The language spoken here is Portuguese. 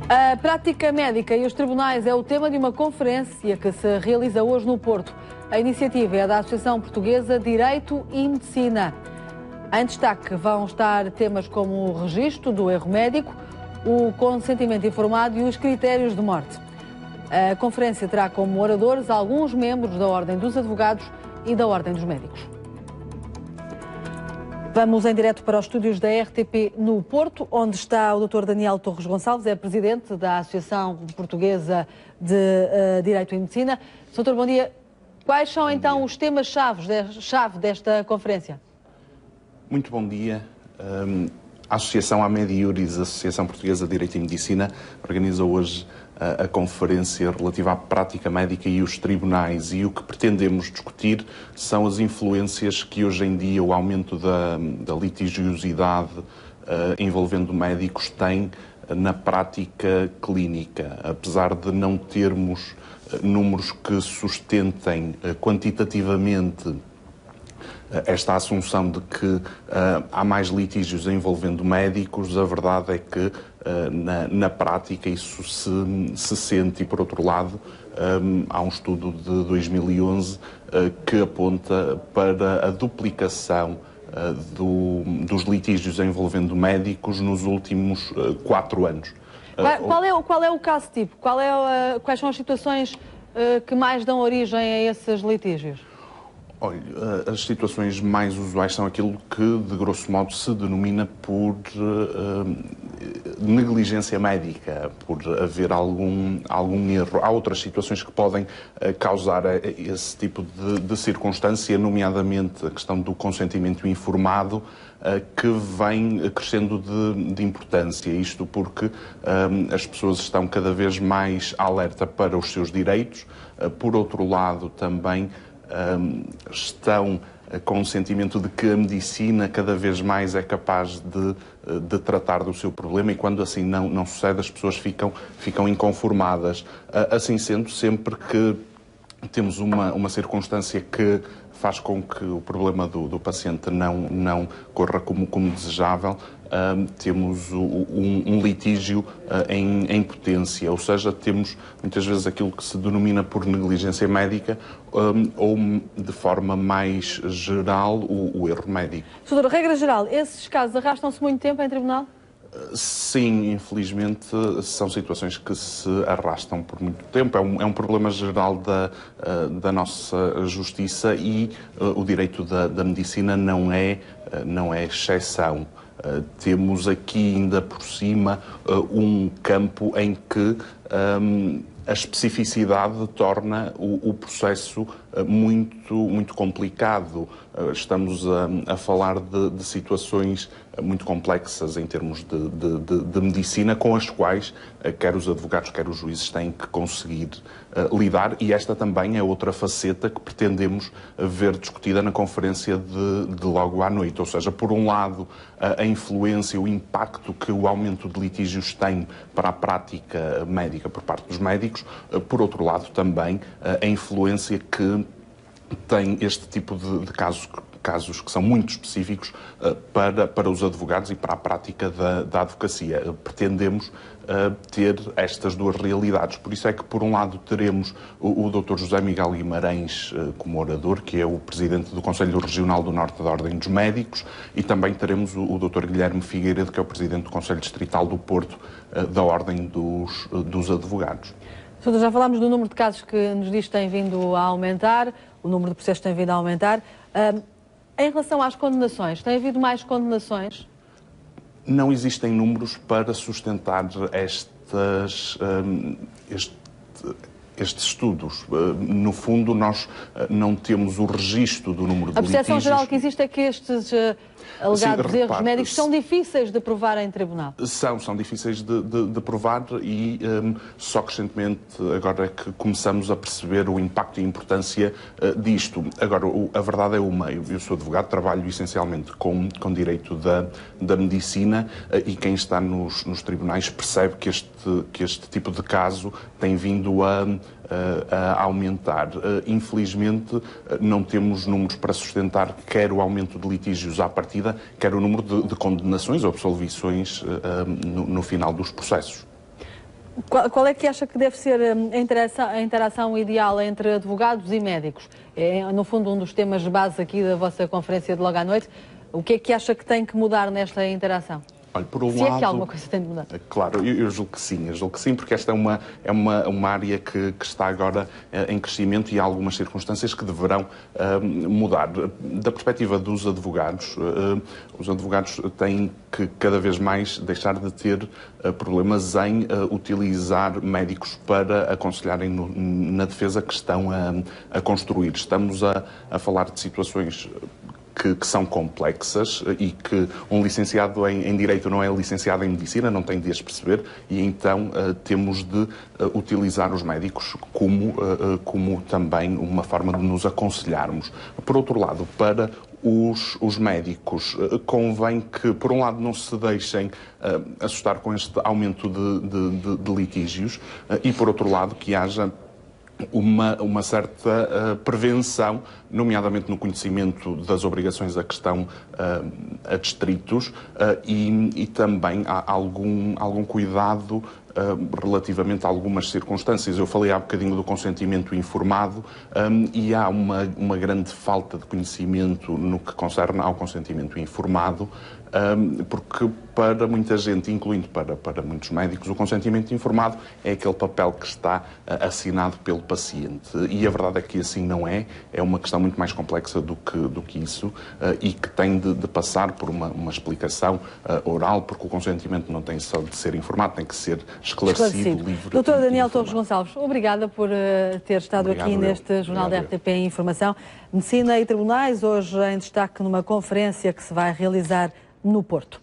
A prática médica e os tribunais é o tema de uma conferência que se realiza hoje no Porto. A iniciativa é da Associação Portuguesa Direito e Medicina. Em destaque vão estar temas como o registro do erro médico, o consentimento informado e os critérios de morte. A conferência terá como oradores alguns membros da Ordem dos Advogados e da Ordem dos Médicos. Vamos em direto para os estúdios da RTP no Porto, onde está o Dr. Daniel Torres Gonçalves, é presidente da Associação Portuguesa de Direito e Medicina. Dr. bom dia. Quais são então os temas-chave desta conferência? Muito bom dia. A Associação Amed Iuris, a Associação Portuguesa de Direito e Medicina, organiza hoje a conferência relativa à prática médica e os tribunais, e o que pretendemos discutir são as influências que hoje em dia o aumento da litigiosidade envolvendo médicos tem na prática clínica. Apesar de não termos números que sustentem quantitativamente esta assunção de que há mais litígios envolvendo médicos, a verdade é que na prática isso se sente, e por outro lado há um estudo de 2011 que aponta para a duplicação dos litígios envolvendo médicos nos últimos 4 anos. Qual é o caso tipo? Quais são as situações que mais dão origem a esses litígios? Olha, as situações mais usuais são aquilo que, de grosso modo, se denomina por negligência médica, por haver algum erro. Há outras situações que podem causar esse tipo de circunstância, nomeadamente a questão do consentimento informado, que vem crescendo de importância. Isto porque as pessoas estão cada vez mais alerta para os seus direitos. Por outro lado, também estão com o sentimento de que a medicina cada vez mais é capaz de tratar do seu problema, e quando assim não sucede, as pessoas ficam inconformadas. Assim sendo, sempre que temos uma circunstância que faz com que o problema do paciente não corra como desejável, temos um litígio em potência, ou seja, temos muitas vezes aquilo que se denomina por negligência médica ou, de forma mais geral, o erro médico. Doutor, regra geral, esses casos arrastam-se muito tempo em tribunal? Sim, infelizmente são situações que se arrastam por muito tempo. É um problema geral da nossa justiça, e o direito da medicina não é exceção. Temos aqui ainda por cima um campo em que a especificidade torna o processo muito complicado. Estamos a falar de situações muito complexas em termos de medicina, com as quais quer os advogados, quer os juízes têm que conseguir lidar, e esta também é outra faceta que pretendemos ver discutida na conferência de logo à noite. Ou seja, por um lado, a influência, o impacto que o aumento de litígios tem para a prática médica por parte dos médicos, por outro lado também a influência que tem este tipo de casos que são muito específicos para os advogados e para a prática da advocacia. Pretendemos ter estas duas realidades. Por isso é que, por um lado, teremos o Dr. José Miguel Guimarães como orador, que é o presidente do Conselho Regional do Norte da Ordem dos Médicos, e também teremos o Dr. Guilherme Figueiredo, que é o presidente do Conselho Distrital do Porto da Ordem dos Advogados. Doutor, já falámos do número de casos que nos diz que tem vindo a aumentar, o número de processos tem vindo a aumentar. Em relação às condenações, tem havido mais condenações? Não existem números para sustentar estes estudos. No fundo, nós não temos o registro do número de litígios. A percepção geral que existe é que estes alegados erros médicos são difíceis de provar em tribunal. São difíceis de provar, e só recentemente agora é que começamos a perceber o impacto e a importância disto. Agora, a verdade é uma: eu sou advogado, trabalho essencialmente com direito da medicina, e quem está nos tribunais percebe que este tipo de caso tem vindo a aumentar. Infelizmente, não temos números para sustentar quer o aumento de litígios à partida, quer o número de condenações ou absolvições no final dos processos. Qual é que acha que deve ser a interação ideal entre advogados e médicos? É, no fundo, um dos temas de base aqui da vossa conferência de logo à noite. O que é que acha que tem que mudar nesta interação? Olha, por um Se lado, é que alguma coisa tem de mudar. Claro, eu julgo que sim, porque esta é uma área que está agora em crescimento e há algumas circunstâncias que deverão mudar. Da perspectiva dos advogados, os advogados têm que cada vez mais deixar de ter problemas em utilizar médicos para aconselharem na defesa que estão a construir. Estamos a falar de situações que são complexas e que um licenciado em Direito não é licenciado em Medicina, não tem de as perceber, e então temos de utilizar os médicos como também uma forma de nos aconselharmos. Por outro lado, para os médicos, convém que, por um lado, não se deixem assustar com este aumento de litígios e, por outro lado, que haja uma certa prevenção, nomeadamente no conhecimento das obrigações a que estão adstritos e também há algum cuidado relativamente a algumas circunstâncias. Eu falei há bocadinho do consentimento informado e há uma grande falta de conhecimento no que concerne ao consentimento informado, porque para muita gente, incluindo para muitos médicos, o consentimento informado é aquele papel que está assinado pelo paciente. E a verdade é que assim não é. É uma questão muito mais complexa do que isso e que tem de passar por uma explicação oral, porque o consentimento não tem só de ser informado, tem que ser esclarecido. Livre. Doutor Daniel Torres Gonçalves, obrigada por ter estado aqui neste Jornal da RTP Informação. Medicina e Tribunais, hoje em destaque numa conferência que se vai realizar no Porto.